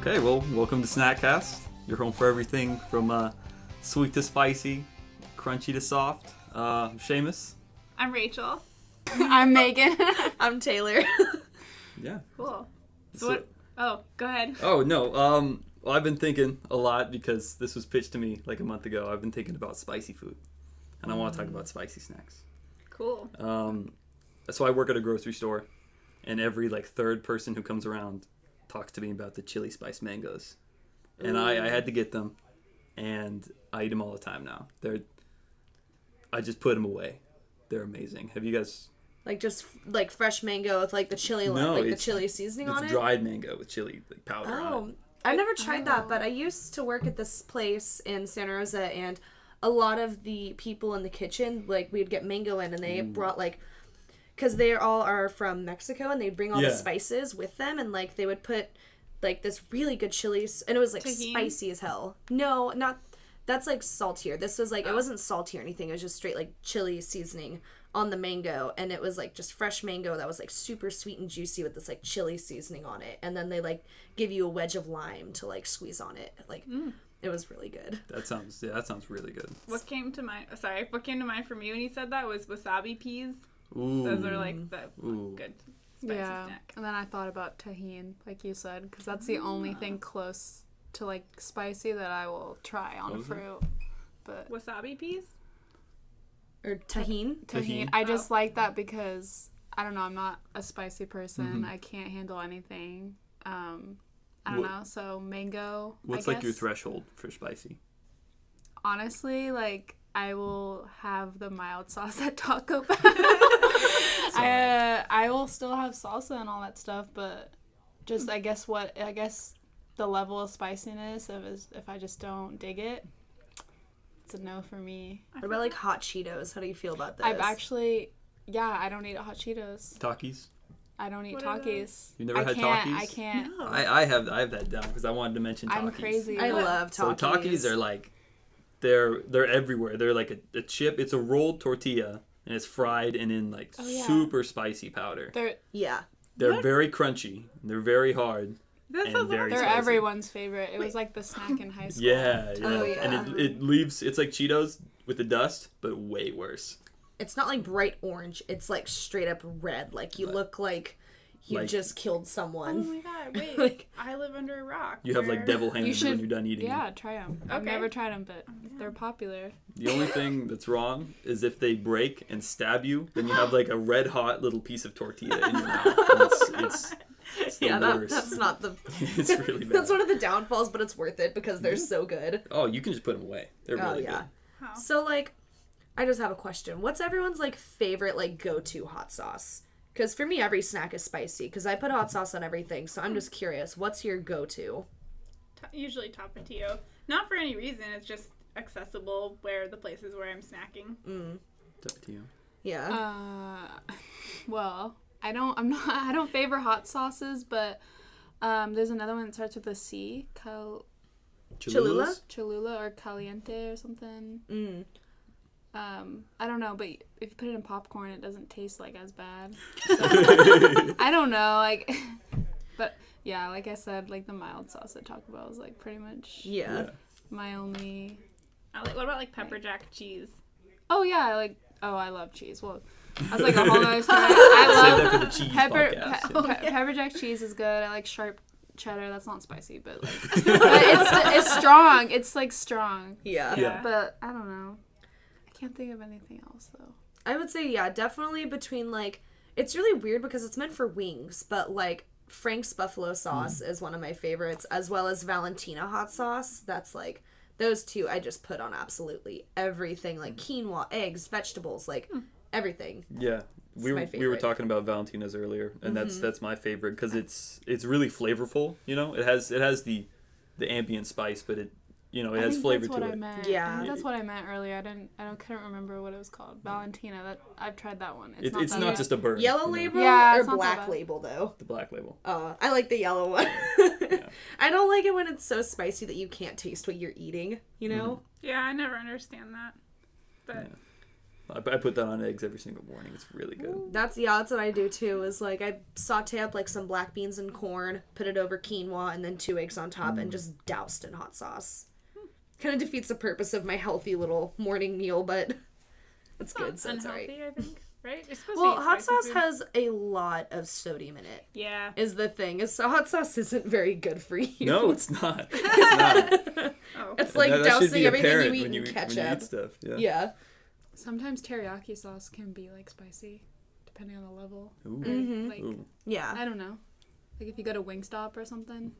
Okay, well, welcome to Snackcast. Your home for everything from sweet to spicy, crunchy to soft. I'm Seamus. I'm Rachel. I'm Megan. I'm Taylor. Yeah. Cool. So what? Oh, go ahead. Oh, no. Well, I've been thinking a lot because this was pitched to me like a month ago. I've been thinking about spicy food, and I want to talk about spicy snacks. Cool. So I work at a grocery store, and every third person who comes around talks to me about the chili spice mangoes. And I had to get them, and I eat them all the time now. I just put them away. They're amazing. Have you guys... Just fresh mango with the chili, the chili seasoning on it? It's dried mango with chili powder on it. I've never tried that, but I used to work at this place in Santa Rosa, and a lot of the people in the kitchen, we'd get mango in, and they brought, because they all are from Mexico, and they'd bring all the spices with them, and, they would put, this really good chilies, and it was, Tahini? spicy as hell. No, not, that's, saltier. This was, it wasn't salty or anything, it was just straight, chili seasoning on the mango, and it was, just fresh mango that was, super sweet and juicy with this, chili seasoning on it, and then they, give you a wedge of lime to, squeeze on it. It was really good. That sounds really good. What came to mind for me when you said that was wasabi peas. Ooh. Those are the good spicy Yeah, snack. and then I thought about tahini, like you said, because that's the only thing close to spicy that I will try on fruit. But Wasabi peas? Or tahini. tahini, I just like that because I don't know. I'm not a spicy person. I can't handle anything. I don't know. So mango. What's I guess. your threshold for spicy? Honestly, I will have the mild sauce at Taco Bell. I will still have salsa and all that stuff, but just I guess the level of spiciness if I just don't dig it, it's a no for me. What about hot Cheetos? How do you feel about this? I've actually, I don't eat hot Cheetos. Takis? I don't eat What are Takis. You never had Takis? I can't. No. I have that down because I wanted to mention Takis. I'm crazy. I love So Takis. Takis are they're everywhere. They're a chip. It's a rolled tortilla and it's fried and in super spicy powder. They're very crunchy. They're very hard. That and sounds very They're spicy. everyone's favorite. It was the snack in high school. Yeah. Oh, yeah. And it leaves. It's like Cheetos with the dust, but way worse. It's not bright orange. It's straight up red. You look like you just killed Oh someone. my god, wait. I live under a rock. You have devil hands when you're done eating. Yeah, try them. I've Okay. never tried them, but they're popular. The only thing that's wrong is if they break and stab you, then you have a red hot little piece of tortilla in your mouth. And it's the worst. That's not the... It's really bad. That's one of the downfalls, but it's worth it because they're so good. Oh, you can just put them away. They're really good. How? So, I just have a question. What's everyone's, favorite, go-to hot sauce? Because for me, every snack is spicy, because I put hot sauce on everything, so I'm just curious. What's your go-to? Usually Tapatio. Not for any reason. It's just accessible where the places where I'm snacking. It's up to you. Yeah. Well, I don't favor hot sauces, but there's another one that starts with a C, Cholula? Cholula or Caliente or something. I don't know, but if you put it in popcorn, it doesn't taste as bad. So, I don't know, but yeah, like I said, the mild sauce at Taco Bell is pretty much Yeah. my only. What about pepper jack cheese? Oh yeah, I love cheese. Well, that's a whole other story. I Save that love for the cheese podcast. pepper jack cheese is good. I like sharp cheddar. That's not spicy, but but it's strong. It's strong. Yeah. Yeah. But I don't know. I can't think of anything else though. I would say, definitely between, it's really weird because it's meant for wings, but, Frank's buffalo sauce is one of my favorites, as well as Valentina hot sauce. That's, those two I just put on absolutely everything, quinoa, eggs, vegetables, everything. Yeah. We were talking about Valentina's earlier, and that's my favorite because it's really flavorful. It has the ambient spice, but it has flavor to it. I meant. Yeah. I think that's what I meant earlier. I couldn't remember what it was called. Valentina. That I've tried that one. It's not just a burn. Yellow label Yeah, or it's not that black bad. label, though? The black label. I like the yellow one. I don't like it when it's so spicy that you can't taste what you're eating, Yeah, I never understand that. But I put that on eggs every single morning. It's really good. That's what I do too. Is like I saute up like some black beans and corn, put it over quinoa, and then 2 eggs on top, and just doused in hot sauce. Kind of defeats the purpose of my healthy little morning meal, but it's good. So it's alright. Unhealthy, I think. Right? You're supposed Well, to eat hot spicy sauce food. has a lot of sodium in it. Yeah. Is the thing. So hot sauce isn't very good for you. No, it's not. It's not. Oh. It's like that should dousing be everything apparent you eat when in when you ketchup. eat stuff. Yeah. Yeah. Sometimes teriyaki sauce can be like spicy, depending on the level. Ooh. Mm-hmm. Like Ooh. Yeah. I don't know. Like if you go to Wingstop or something.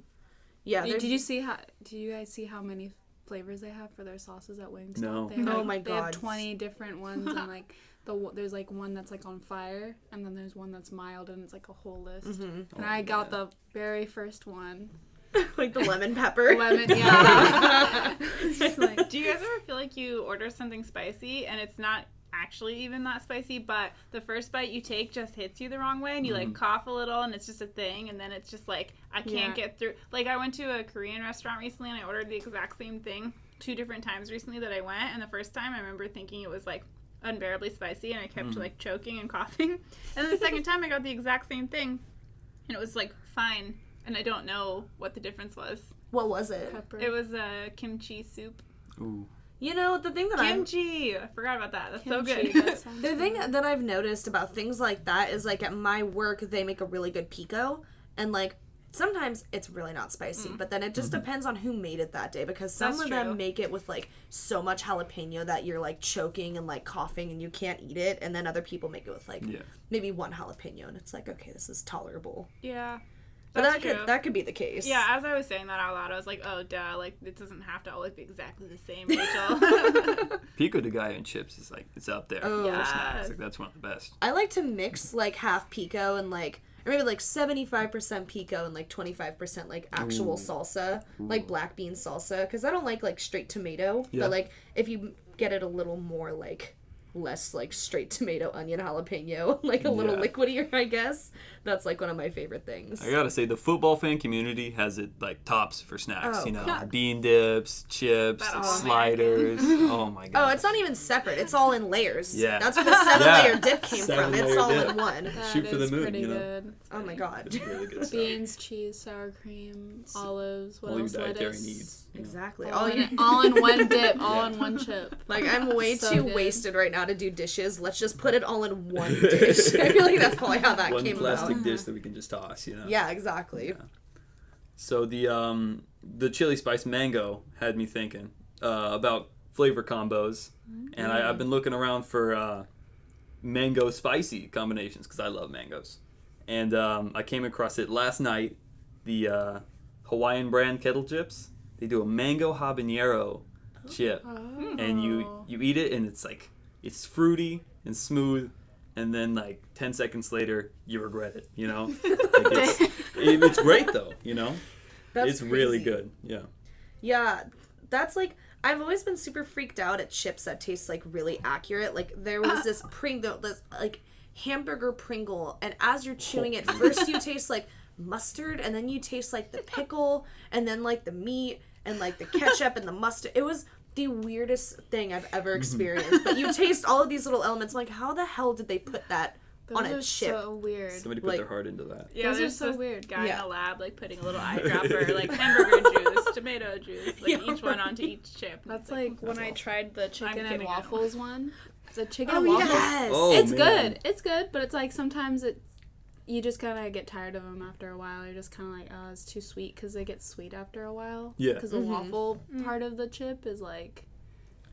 Yeah. Did there's- you see how? Did you guys see how many flavors they have for their sauces at Wingstop? No. They have, Oh like- my They have God. 20 different ones, and like there's like one that's like on fire, and then there's one that's mild, and it's like a whole list. Mm-hmm. And I got the very first one, like the lemon pepper. lemon. Yeah. Just like, Do you guys ever feel like you order something spicy and it's not actually even that spicy, but the first bite you take just hits you the wrong way and you like cough a little and it's just a thing, and then it's just like I can't get through. Like I went to a Korean restaurant recently and I ordered the exact same thing 2 different times recently that I went, and the first time I remember thinking it was like unbearably spicy and I kept like choking and coughing, and then the second time I got the exact same thing and it was like fine, and I don't know what the difference was. What was it? pepper. It was a kimchi soup. Ooh. You know, the thing that Kimchi! I forgot about that. That's so Kimchi, good. that sounds The thing good. that I've noticed about things like that is like at my work they make a really good pico, and like sometimes it's really not spicy, but then it just depends on who made it that day, because some That's of true. them make it with like so much jalapeno that you're like choking and like coughing and you can't eat it, and then other people make it with like Yeah. maybe 1 jalapeno and it's like, okay, this is tolerable. Yeah. But That's that true. could be the case. Yeah, as I was saying that out loud, I was like, oh, duh, like, it doesn't have to always be exactly the same, Rachel. Pico de gallo and chips is like it's up there Oh. for Yes. snacks. Like that's one of the best. I like to mix like half pico and like, or maybe like 75% pico and like 25% like actual Ooh. salsa, like black bean salsa, because I don't like straight tomato. Yeah. But like if you get it a little more like less like straight tomato, onion, jalapeno, like a little Yeah. liquidier, I guess. That's like one of my favorite things. I gotta say, the football fan community has it like tops for snacks. Oh. You know, bean dips, chips, That's all sliders. Oh my god. Oh, it's not even separate. It's all in layers. Yeah. That's where the 7-layer dip came from. 7-layer It's all dip. in one. That Shoot for the is moon, pretty you know? good. Oh my god. It's really good stuff. Beans, cheese, sour cream, olives, what All your else? dietary Lettuce. needs. you know. Exactly. All in one dip, all Yeah. in one chip. Like, I'm way So too good. wasted right now to do dishes. Let's just put it all in one dish. I feel like that's probably how that One came plastic about. dish that we can just toss. You know. Yeah, exactly. Yeah. So the chili spice mango had me thinking about flavor combos, and I've been looking around for mango spicy combinations because I love mangoes, and I came across it last night. The Hawaiian brand kettle chips. They do a mango habanero chip, Oh. and you eat it, and it's like it's fruity and smooth. And then, like, 10 seconds later, you regret it, you know? Like it's great, though, you know? That's it's really crazy. good, yeah. Yeah, that's like, I've always been super freaked out at chips that taste like really accurate. Like, there was this Pringle, this like hamburger Pringle, and as you're chewing it, first you taste like mustard, and then you taste like the pickle, and then like the meat, and like the ketchup and the mustard. It was the weirdest thing I've ever experienced. But you taste all of these little elements. I'm like, how the hell did they put that Those on a are chip? so weird. Somebody put Like- their heart into that. Yeah, Those are there's so this weird. guy Yeah. in a lab, like, putting a little eyedropper, like, hamburger juice, tomato juice, like, Yeah, each one onto each chip. And That's it's like when I tried the chicken and kidding, I don't- waffles one. The chicken Oh, and waffles. yes! Oh, It's man. good. It's good, but it's like sometimes you just kind of get tired of them after a while. You're just kind of like, oh, it's too sweet, because they get sweet after a while. Yeah. Because the waffle part of the chip is like,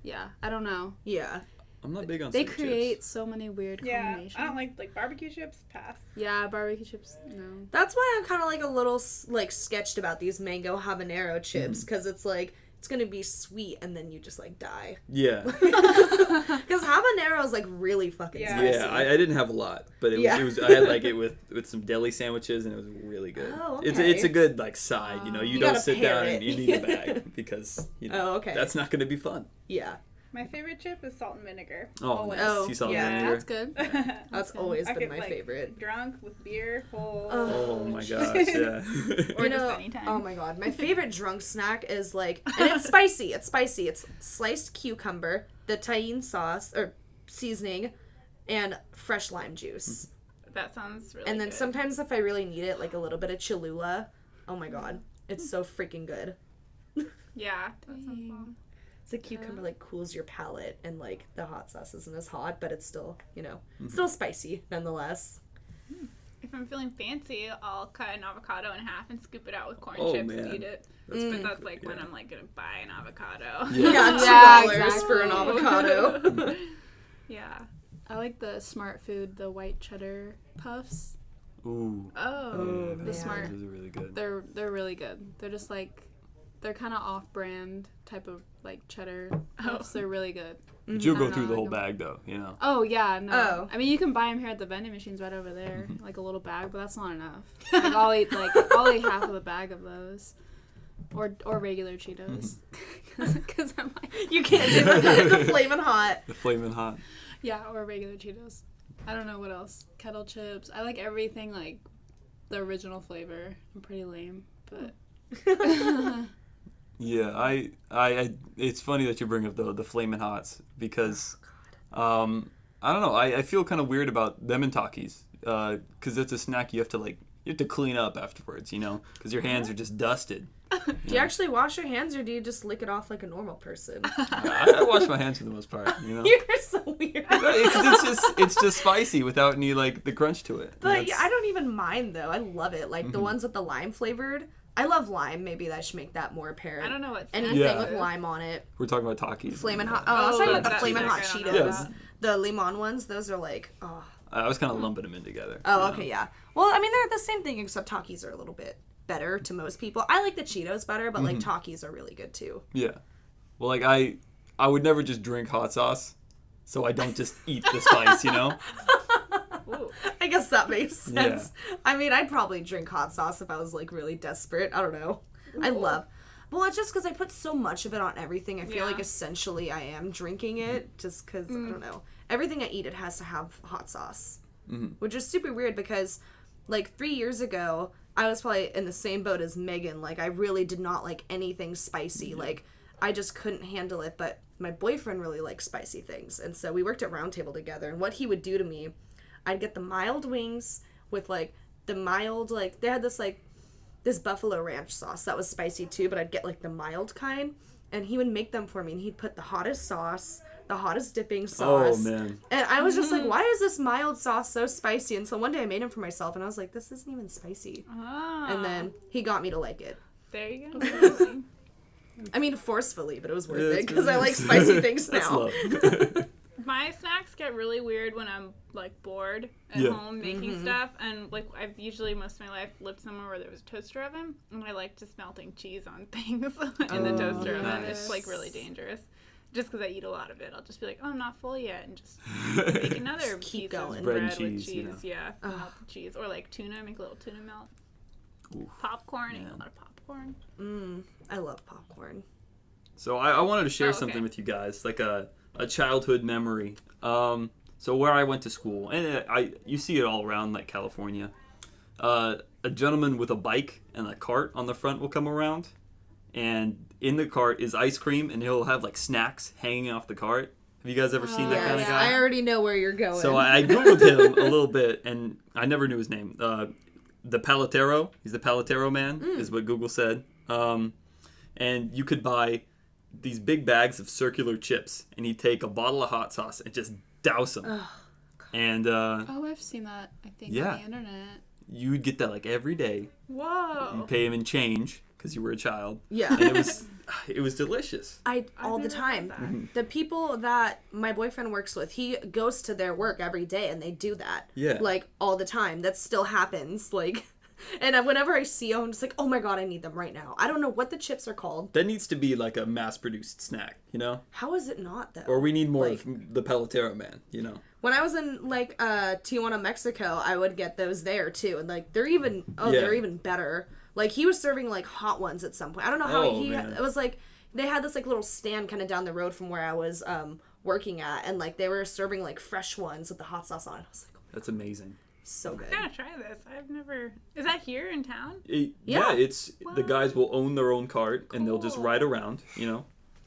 yeah, I don't know. Yeah. I'm not big on They sweet create chips. so many weird Yeah, combinations. I don't like barbecue chips. Pass. Yeah, barbecue chips. No. That's why I'm kind of like a little like sketched about these mango habanero chips, because it's like it's gonna be sweet and then you just like die. Yeah. Because habanero is like really fucking Yeah. spicy. Yeah, I didn't have a lot, but Yeah. it was I had like it with some deli sandwiches, and it was really good. Oh, It's okay. a good like side, you know. You, You don't gotta sit pair down it. and you need a bag because you know Oh, okay. that's not going to be fun. Yeah, My favorite chip is salt and vinegar. Oh, Always. nice. Oh, sea salt yeah. and vinegar. That's good. that's good. always I been get, my like, favorite. Drunk with beer, whole. Oh my gosh, yeah. Or You just know, anytime. oh my god, my favorite drunk snack is like, and it's spicy. It's spicy. It's sliced cucumber, the tahine sauce or seasoning, and fresh lime juice. That sounds really And then good. sometimes if I really need it, like a little bit of Cholula. Oh my god. It's so freaking good. Yeah, that sounds bomb. It's a cucumber like cools your palate, and like the hot sauce isn't as hot, but it's still, still spicy nonetheless. If I'm feeling fancy, I'll cut an avocado in half and scoop it out with corn Oh, chips man. and eat it. But that's like when I'm like gonna buy an avocado. Yeah, $2 exactly. for an avocado. Yeah. I like the Smart Food, the white cheddar puffs. Ooh. Oh. The Smart. Those are really good. They're really good. They're just like, they're kind of off-brand type of like cheddar puffs. They're really good. But you'll I go don't through know, the whole like bag though, you know. Oh yeah, no. Oh. I mean, you can buy them here at the vending machines right over there, like a little bag, but that's not enough. Like I'll eat half of a bag of those, or regular Cheetos, because I'm like, You can't do the flaming hot. The flaming hot. yeah, or regular Cheetos. I don't know what else. Kettle chips. I like everything like the original flavor. I'm pretty lame, but Yeah, I it's funny that you bring up the flaming hots because, I don't know, I feel kind of weird about them and Takis, because it's a snack you have to clean up afterwards, you know, because your hands are just dusted. Do you actually wash your hands, or do you just lick it off like a normal person? I wash my hands for the most part, you know. You're so weird. It's just spicy without any like the crunch to it. But yeah, I don't even mind though. I love it. Like the ones with the lime flavored. I love lime. Maybe I should make that more apparent. I don't know what Anything Yeah. with lime on it. We're talking about Takis. Flamin' hot. Oh, I was talking about the that's flamin' hot sick. I don't know Cheetos. about The limon ones. Those are like, oh. I was kind of lumping them in together. Oh, you know? okay, yeah. Well, I mean, they're the same thing, except Takis are a little bit better to most people. I like the Cheetos better, but like Takis are really good too. Yeah. Well, like I would never just drink hot sauce, so I don't just eat the spice, you know. Ooh. I guess that makes sense. Yeah. I mean, I'd probably drink hot sauce if I was like really desperate. I don't know. I love. Well, it's just because I put so much of it on everything. I feel Yeah. like essentially I am drinking it just because, I don't know. Everything I eat, it has to have hot sauce. Which is super weird because, like, 3 years ago, I was probably in the same boat as Megan. Like, I really did not like anything spicy. Like, I just couldn't handle it. But my boyfriend really likes spicy things. And so we worked at Round Table together. And what he would do to me, I'd get the mild wings with, like, the mild, like, they had this, like, this buffalo ranch sauce that was spicy too, but I'd get like the mild kind, and he would make them for me, and he'd put the hottest sauce, the hottest dipping sauce. Oh man. And I was just like, why is this mild sauce so spicy? And so one day I made him for myself, and I was like, this isn't even spicy. Ah, And then he got me to like it. there you go. I mean, forcefully, but it was worth Yeah, it it's because really I like nice. spicy things That's now. love. My snacks get really weird when I'm like bored at Yeah. home making stuff, and like I've usually most of my life lived somewhere where there was a toaster oven, and I like just melting cheese on things in the toaster oven. nice. It's like really dangerous. Just because I eat a lot of it, I'll just be like, "Oh, I'm not full yet," and just make another Just keep piece going. of Bread bread and with cheese, you know. cheese. Yeah, melted cheese, or like tuna. Make a little tuna melt. Oof. Popcorn. I eat Man. a lot of popcorn. I love popcorn. So I wanted to share Oh, okay. something with you guys, like a childhood memory. So where I went to school, and you see it all around, like California. A gentleman with a bike and a cart on the front will come around, and in the cart is ice cream, and he'll have like snacks hanging off the cart. Have you guys ever seen that kind of guy? I already know where you're going. So I googled him a little bit, and I never knew his name. The Paletero, he's the Paletero man, is what Google said. And you could buy these big bags of circular chips, and he'd take a bottle of hot sauce and just douse them. And oh, I've seen that. I think Yeah. on the internet. you would get that like every day. Whoa. You pay him in change because you were a child. Yeah. And it was delicious. I all the never time. had that. The people that my boyfriend works with, he goes to their work every day and they do that. Yeah. Like all the time. That still happens. Like, and whenever I see them, I'm just like, oh my god, I need them right now. I don't know what the chips are called. That needs to be like a mass-produced snack, you know? How is it not though? Or we need more Like- of the Paletero man, you know? When I was in like Tijuana, Mexico, I would get those there too, and like they're even Yeah. they're even better. Like he was serving like hot ones at some point. I don't know how Oh, he. man. It was like they had this like little stand kind of down the road from where I was working at, and like they were serving like fresh ones with the hot sauce on it. I was like, oh, That's amazing. so good. I gotta try this. I've never. Is that here in town? Yeah, it's the guys will own their own cart and they'll just Cool. ride around, you know?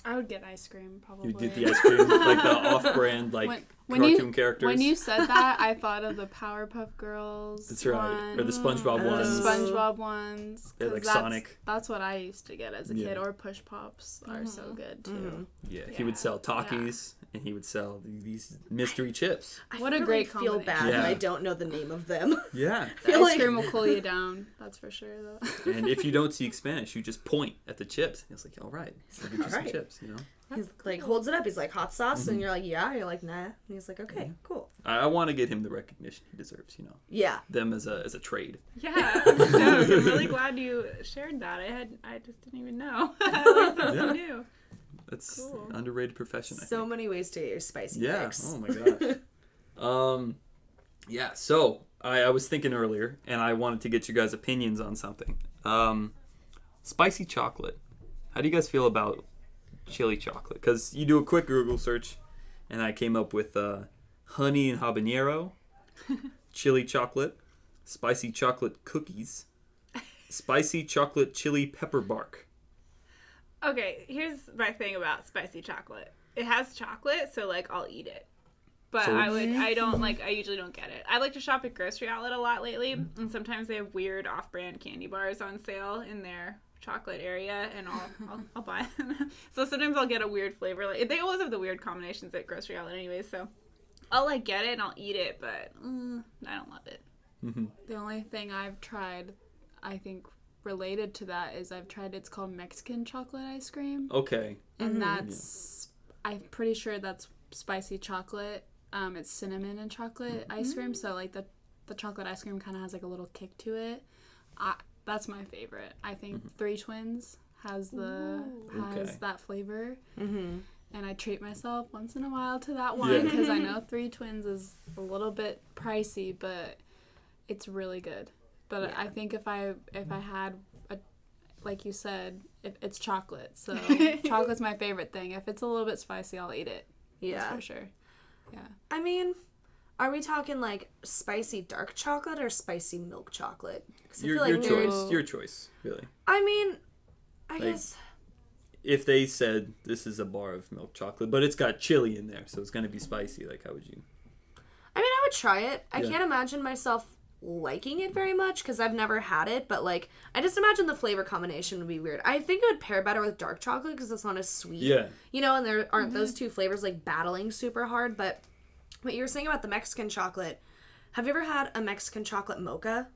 I would get ice cream probably. You'd get the ice cream, like the off-brand, like cartoon characters. When you said that, I thought of the Powerpuff Girls. That's right. Or the SpongeBob The ones. SpongeBob ones. They're 'Cause like that's, Sonic. That's what I used to get as a Yeah. kid. Or Push Pops are so good too. Yeah, he would sell Takis, and he would sell these mystery chips. What a really great feel combination. bad Yeah. that I don't know the name of them. Yeah. The feel ice like- cream will cool you down. That's for sure, though. And if you don't speak Spanish, you just point at the chips. And it's like, all right, I'll get you some Alright. chips, you know? He's like holds it up. He's like hot sauce, and you're like, yeah. You're like, nah. And he's like, okay, cool. I want to get him the recognition he deserves, you know? Yeah. Them as a trade. Yeah, no, I'm really glad you shared that. I just didn't even know. I learned something new. That's Cool. an underrated profession, I So think. many ways to get your spicy Yeah. fix. Oh, my gosh. Yeah, so I was thinking earlier, and I wanted to get you guys' opinions on something. Spicy chocolate. How do you guys feel about chili chocolate? Because you do a quick Google search, and I came up with honey and habanero, chili chocolate, spicy chocolate cookies, spicy chocolate chili pepper bark. Okay, here's my thing about spicy chocolate. It has chocolate, so like I'll eat it. But So- I usually don't get it. I like to shop at Grocery Outlet a lot lately, and sometimes they have weird off-brand candy bars on sale in their chocolate area, and I'll buy them. So sometimes I'll get a weird flavor. Like they always have the weird combinations at Grocery Outlet anyways, so I'll like get it and I'll eat it, but I don't love it. The only thing I've tried, I think, related to that is it's called Mexican chocolate ice cream. Okay. And that's, I'm pretty sure that's spicy chocolate. It's cinnamon and chocolate ice cream. So like the chocolate ice cream kind of has like a little kick to it. That's my favorite. I think Three Twins has Okay. that flavor. Mm-hmm. And I treat myself once in a while to that one Yeah. because I know Three Twins is a little bit pricey, but it's really good. But I think if I had like you said, it's chocolate. So chocolate's my favorite thing. If it's a little bit spicy, I'll eat it. Yeah. That's for sure. Yeah. I mean, are we talking like spicy dark chocolate or spicy milk chocolate? 'Cause I Your feel like choice. there's- Your choice, really. I mean, I Like- guess. If they said this is a bar of milk chocolate, but it's got chili in there, so it's going to be spicy, like how would you? I mean, I would try it. I Yeah. can't imagine myself liking it very much because I've never had it, but like, I just imagine the flavor combination would be weird. I think it would pair better with dark chocolate because it's not as sweet. Yeah. You know, and there aren't those two flavors like battling super hard. But what you were saying about the Mexican chocolate, have you ever had a Mexican chocolate mocha?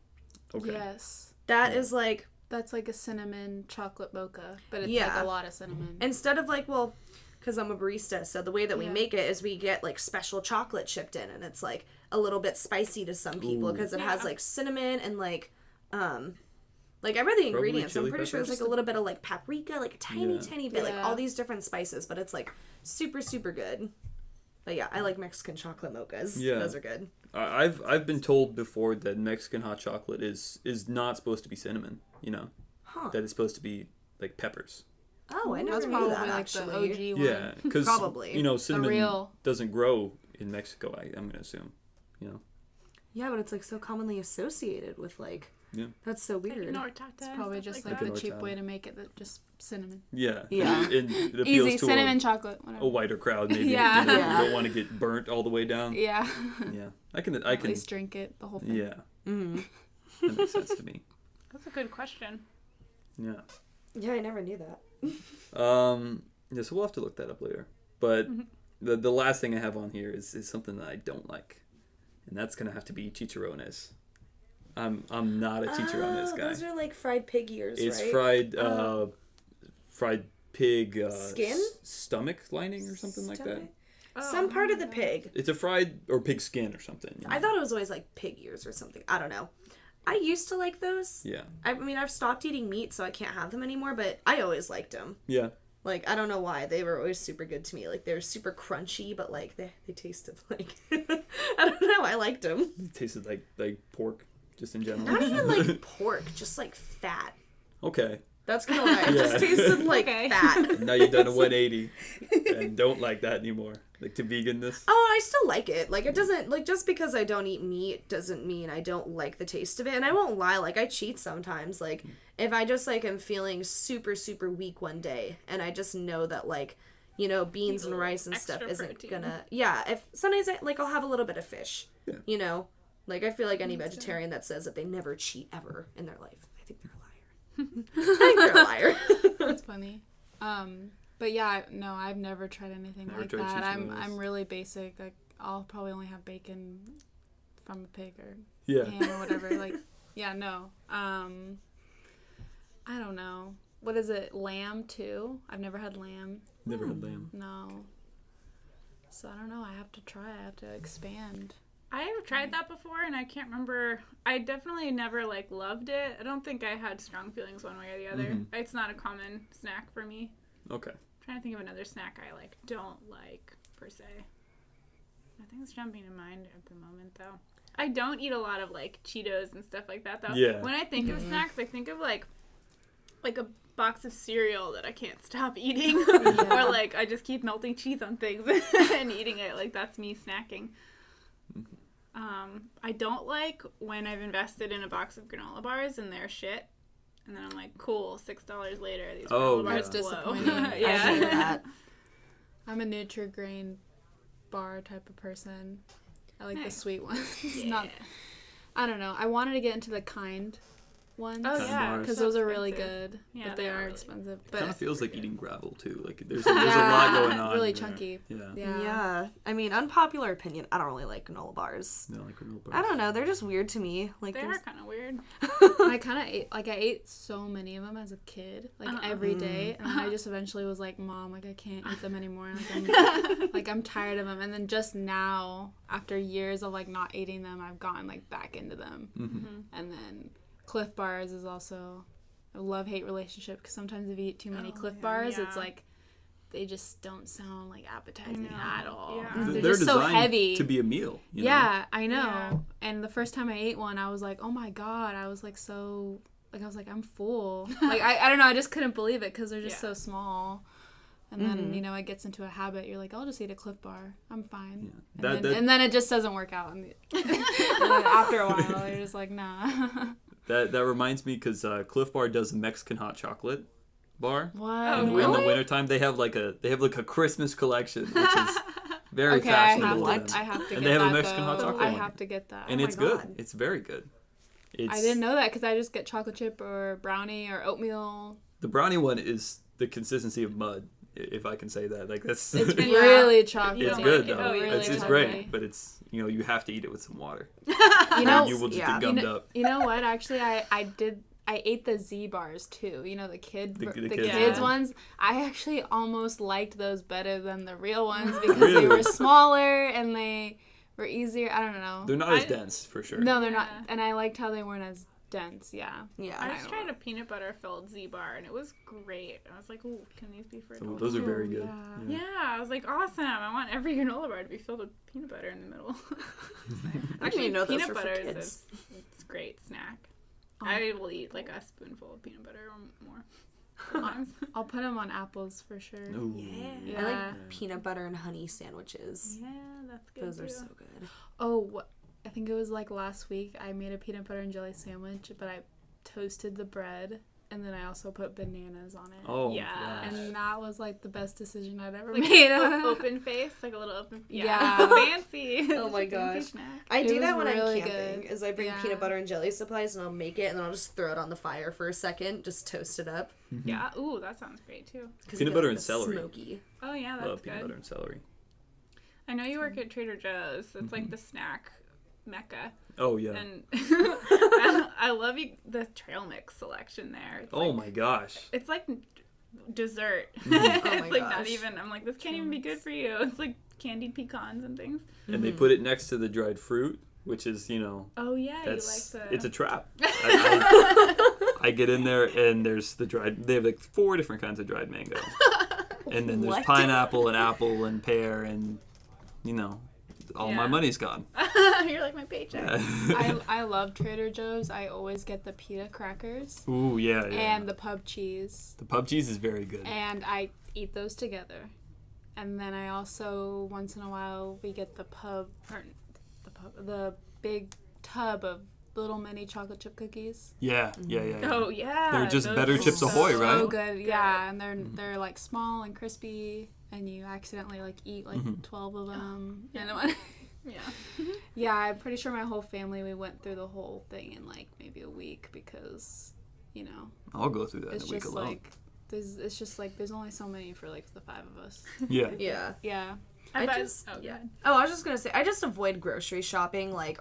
Okay. Yes. That is like, That's like a cinnamon chocolate mocha, but it's Yeah. like a lot of cinnamon. instead of like, well, because I'm a barista, so the way that we Yeah. make it is we get like special chocolate chipped in, and it's like a little bit spicy to some people because it has Yeah. like cinnamon and like I read the ingredients. I'm chili pretty sure there's peppers? like a little bit of like paprika, like a tiny, tiny bit, like Yeah. all these different spices, but it's like super, super good. But yeah, I like Mexican chocolate mochas. Yeah. Those are good. I've been told before that Mexican hot chocolate is not supposed to be cinnamon. You know, Huh. that it's supposed to be like peppers. Oh, I never That's knew probably that like actually. the OG one. Yeah, because Probably. you know cinnamon real- doesn't grow in Mexico. I'm gonna assume. You know. Yeah, but it's like so commonly associated with like. Yeah. That's so Like, weird. It's probably just like that. the cheap Horchata. way to make it just cinnamon. Yeah. Yeah. And it appeals Easy to cinnamon chocolate. Whatever. a wider crowd. Maybe. Yeah. You know, Yeah. You don't want to get burnt all the way down. Yeah. Yeah. I can. At least drink it the whole thing. Yeah. Mm. That makes sense to me. That's a good question. Yeah. Yeah, I never knew that. Yeah, so we'll have to look that up later. But the last thing I have on here is something that I don't like, and that's gonna have to be chicharrones. I'm not a chicharrones guy. Those are like fried pig ears, It's right? fried pig Skin? stomach lining or something like that. Some part of the pig. It's a fried or pig skin or something. you know? I thought it was always like pig ears or something. I don't know. I used to like those. Yeah. I mean, I've stopped eating meat, so I can't have them anymore, but I always liked them. Yeah. Like, I don't know why. They were always super good to me. Like, they're super crunchy, but, like, they tasted like... I don't know. I liked them. It tasted like pork, just in general. Not even, like, pork. Just, like, fat. Okay. That's kind of why it just Yeah. tasted like Okay. fat. Now you've done a 180 and don't like that anymore. Like to veganness. Oh, I still like it. Like, it doesn't... Like, just because I don't eat meat doesn't mean I don't like the taste of it. And I won't lie. Like, I cheat sometimes. Like, if I just, like, am feeling super, super weak one day, and I just know that, like, you know, beans and rice and stuff isn't gonna. Yeah, if sometimes I'll have a little bit of fish. Yeah. You know, like I feel like any vegetarian that says that they never cheat ever in their life, I think they're a liar. I think they're a liar. That's funny. But yeah, no, I've never tried anything like that. I'm really basic. Like I'll probably only have bacon from a pig or ham or whatever. Like, yeah, no. I don't know. What is it? Lamb too? I've never had lamb. Never had lamb. No. So I don't know. I have to try. I have to expand. I have tried that before, and I can't remember. I definitely never, like, loved it. I don't think I had strong feelings one way or the other. Mm-hmm. It's not a common snack for me. Okay. I'm trying to think of another snack I, like, don't like, per se. Nothing's jumping in mind at the moment, though. I don't eat a lot of, like, Cheetos and stuff like that, though. Yeah. When I think of snacks, I think of, like a box of cereal that I can't stop eating. Or, like, I just keep melting cheese on things and eating it. Like, that's me snacking. I don't like when I've invested in a box of granola bars and they're shit. And then I'm like, cool, $6 later, these granola bars that's blow. disappointing. Yeah. I hear that. I'm a Nutri-Grain bar type of person. I like the sweet ones. Yeah. I don't know. I wanted to get into the Kind ones. Oh, yeah. Because those are really good. Yeah, but they are really expensive. It But kind of feels like eating gravel, too. Like, there's a lot going on. Really there. chunky. Yeah. I mean, unpopular opinion, I don't really like granola bars. No, like granola bars. I don't know. They're just weird to me. Like they are kind of weird. I kind of ate, I ate so many of them as a kid, like every day. And I just eventually was like, Mom, like I can't eat them anymore. Like I'm tired of them. And then just now, after years of like not eating them, I've gotten like back into them. And then Cliff Bars is also a love-hate relationship because sometimes if you eat too many Cliff Bars, it's like they just don't sound like appetizing at all. Yeah. They're just so designed heavy to be a meal. You know? I know. Yeah. And the first time I ate one, I was like, oh my God. I was like so, like I was like, I'm full. Like I don't know. I just couldn't believe it because they're just so small. And then, you know, it gets into a habit. You're like, I'll just eat a Cliff Bar. I'm fine. Yeah. And then it just doesn't work out. And then after a while, you're just like, nah. That reminds me because Cliff Bar does a Mexican hot chocolate bar. Wow. And in the wintertime, they have like a Christmas collection, which is very fashionable. I have to get that. And they have a Mexican hot chocolate. I have to get that. And it's good. It's very good. I didn't know that because I just get chocolate chip or brownie or oatmeal. The brownie one is the consistency of mud, if I can say that. Like that's. It's really chocolatey. It's good though. Oh, yeah. It's great, but it's you have to eat it with some water. You know, you will just get gummed up. You know what? Actually, I ate the Z bars too. You know, the kids yeah. ones. I actually almost liked those better than the real ones because they were smaller and they were easier. I don't know. They're not as dense for sure. No, they're not. And I liked how they weren't as dense. Yeah. I just tried a peanut butter filled Z bar and it was great. I was like, ooh, can these be for adults? Those are very good. Yeah, I was like, awesome. I want every granola bar to be filled with peanut butter in the middle. Actually, peanut butter is a great snack. I will eat like a spoonful of peanut butter or more. Sometimes. I'll put them on apples for sure. Ooh. Yeah. I like peanut butter and honey sandwiches. Yeah, that's good. Those are so good. Oh, I think it was like last week I made a peanut butter and jelly sandwich, but I toasted the bread and then I also put bananas on it. Oh, yeah. And that was like the best decision I'd ever made. Open face, like a little open. Yeah. Fancy. Oh my gosh. I do that when I'm camping. Is I bring peanut butter and jelly supplies and I'll make it and then I'll just throw it on the fire for a second, just toast it up. Yeah. Ooh, that sounds great too. Peanut butter and celery. Smoky. Oh yeah, that's Love good. peanut butter and celery. I know you work at Trader Joe's. It's like the snack mecca. Oh yeah. And I love the trail mix selection there. It's oh my gosh. It's like dessert. Oh it's my like gosh. not even. I'm like, this can't even be good for you. It's like candied pecans and things. And they put it next to the dried fruit, which is Oh yeah, you like it's a trap. I get in there and there's the dried. They have like 4 different kinds of dried mango, and then there's pineapple and apple and pear and all my money's gone. You're like my paycheck. I love Trader Joe's. I always get the pita crackers. Ooh, yeah. And the pub cheese. The pub cheese is very good. And I eat those together. And then I also, once in a while, we get the big tub of little mini chocolate chip cookies. Yeah. Oh yeah. They're just those better are Chips Ahoy, so right? So good, yeah, and they're like small and crispy, and you accidentally like eat like 12 of them. Yeah. Yeah, I'm pretty sure my whole family, we went through the whole thing in like maybe a week because, you know, I'll go through that in it's a week just alone. like it's just like there's only so many for like the 5 of us. Yeah. Yeah. Yeah. I bet- just oh, yeah. good. Oh, I was just gonna say I just avoid grocery shopping like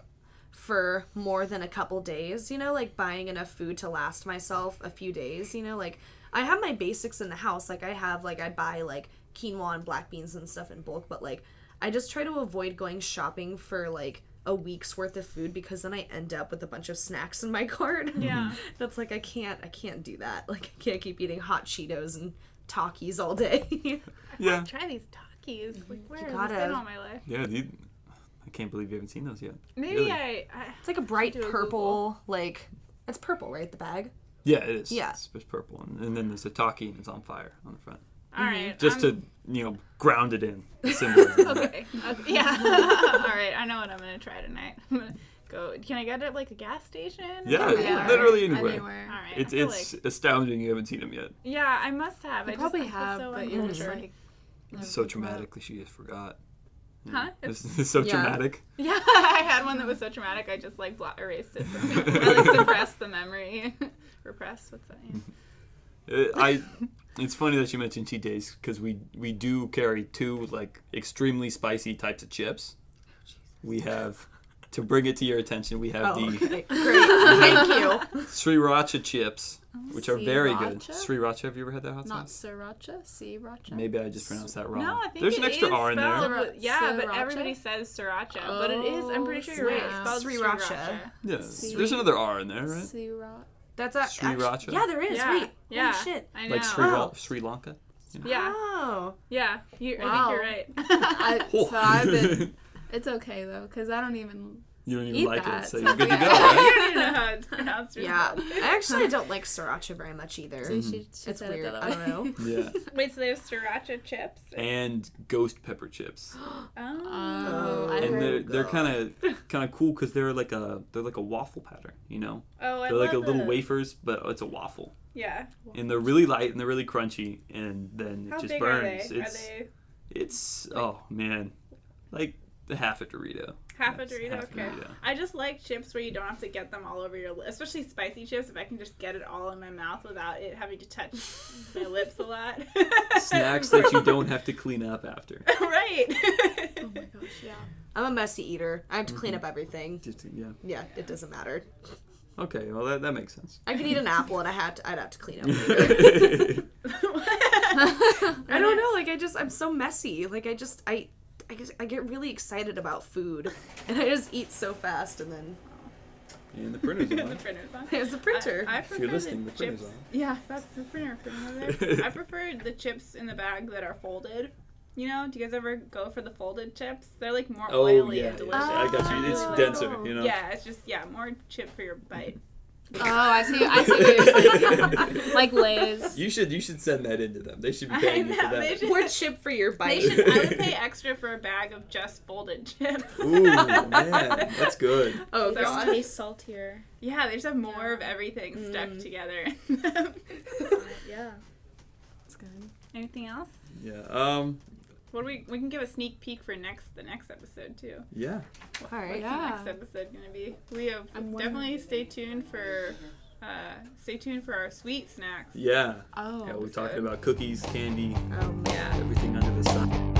for more than a couple days. You know, like buying enough food to last myself a few days. You know, like I have my basics in the house. Like I buy like quinoa and black beans and stuff in bulk, but like I just try to avoid going shopping for like a week's worth of food because then I end up with a bunch of snacks in my cart. Yeah. That's like I can't do that. Like I can't keep eating hot Cheetos and Takis all day. Yeah. Try these Takis. Like where has gotta. this been all my life? Yeah, dude. I can't believe you haven't seen those yet. Maybe Really? I It's like a bright Do a purple, like it's purple, right? The bag. Yeah, it is. Yeah. It's purple. And then there's a Taki and it's on fire on the front. all right. Just to, ground it in. The symbolism. Okay. Yeah. All right. I know what I'm gonna try tonight. I'm gonna go. Can I get it at like a gas station? Yeah, Yeah. literally anywhere. Anywhere. All right. It's I feel it's like, astounding you haven't seen them yet. yeah, I must have. You I probably just, I feel have, so but you're just uncultured. like It's so traumatic that she just forgot. Huh? It's so Yeah. traumatic. Yeah, I had one that was so traumatic. I just like erased it. I like suppressed the memory. Repressed. What's that? Yeah. It's funny that you mentioned cheat days because we do carry 2 like extremely spicy types of chips. We have, to bring it to your attention, we have the Okay. Great. Thank you. sriracha chips, which are very good. Sriracha? Sriracha, have you ever had that hot not sauce? sriracha, sriracha. Maybe I just pronounced that wrong. No, I think There's an it extra is R in there. spelled with- yeah, but Sriracha? everybody says sriracha, but it is. I'm pretty sure you're right. It's snap. spelled Sriracha. sriracha. Yeah, See? there's another R in there, right? Sriracha. That's Sriracha? yeah, there is. Yeah, Wait. yeah. Holy shit. I know. Like Wow. Sri Lanka? Yeah, Oh. yeah. I think Wow. you're right. So I've been. It's okay though, because I don't even. You don't even Eat like that, it, so so you're good to it's go, okay. right? I don't know how it's pronounced. or Yeah. spelled. I actually don't like sriracha very much either. See, she It's said it weird. the other I don't way. know. Yeah. Wait, so they have sriracha chips? And ghost pepper chips. Oh. I And heard. they're kind of cool because they're like a waffle pattern, you know. Oh, I They're like a love little those. wafers, but it's a waffle. Yeah. And they're really light and they're really crunchy, and then it How just big burns. are they? It's oh man, like the half a Dorito. Half a That's Dorito? half a Okay. Dorito. I just like chips where you don't have to get them all over your lips, especially spicy chips. If I can just get it all in my mouth without it having to touch my lips a lot. Snacks that you don't have to clean up after. Right. Oh my gosh, yeah. I'm a messy eater. I have to clean up everything. Just yeah. Yeah, it doesn't matter. Okay, well that makes sense. I could eat an apple and I'd have to clean up later. I don't know. Like I'm so messy. Like I get really excited about food, and I just eat so fast, and then And the printer's The on. printer's on. there's the printer. I If you're prefer listening, the the printer's chips. on. Yeah, that's the printer printing over there. I prefer the chips in the bag that are folded. You know, do you guys ever go for the folded chips? They're like more Oh oily yeah, and yeah, delicious. I got you. It's really denser, like- you know. Yeah, it's just more chip for your bite. Oh, I see what you're saying. Like Lay's. You should send that into them. They should be I paying you for know, they that. should- More chip for your They bite. should. I would pay extra for a bag of just folded chips. Ooh, man, that's good. Oh So god. taste saltier. Yeah, they just have more of everything stuck together. Yeah. That's good. Anything else? Yeah. What do we can give a sneak peek for the next episode too. Yeah. All right. What's Yeah. the next episode gonna be? We have I'm definitely wondering. stay tuned for our sweet snacks. Yeah. Oh. Yeah, we're that's talking good. about cookies, candy, Yeah. everything under the sun.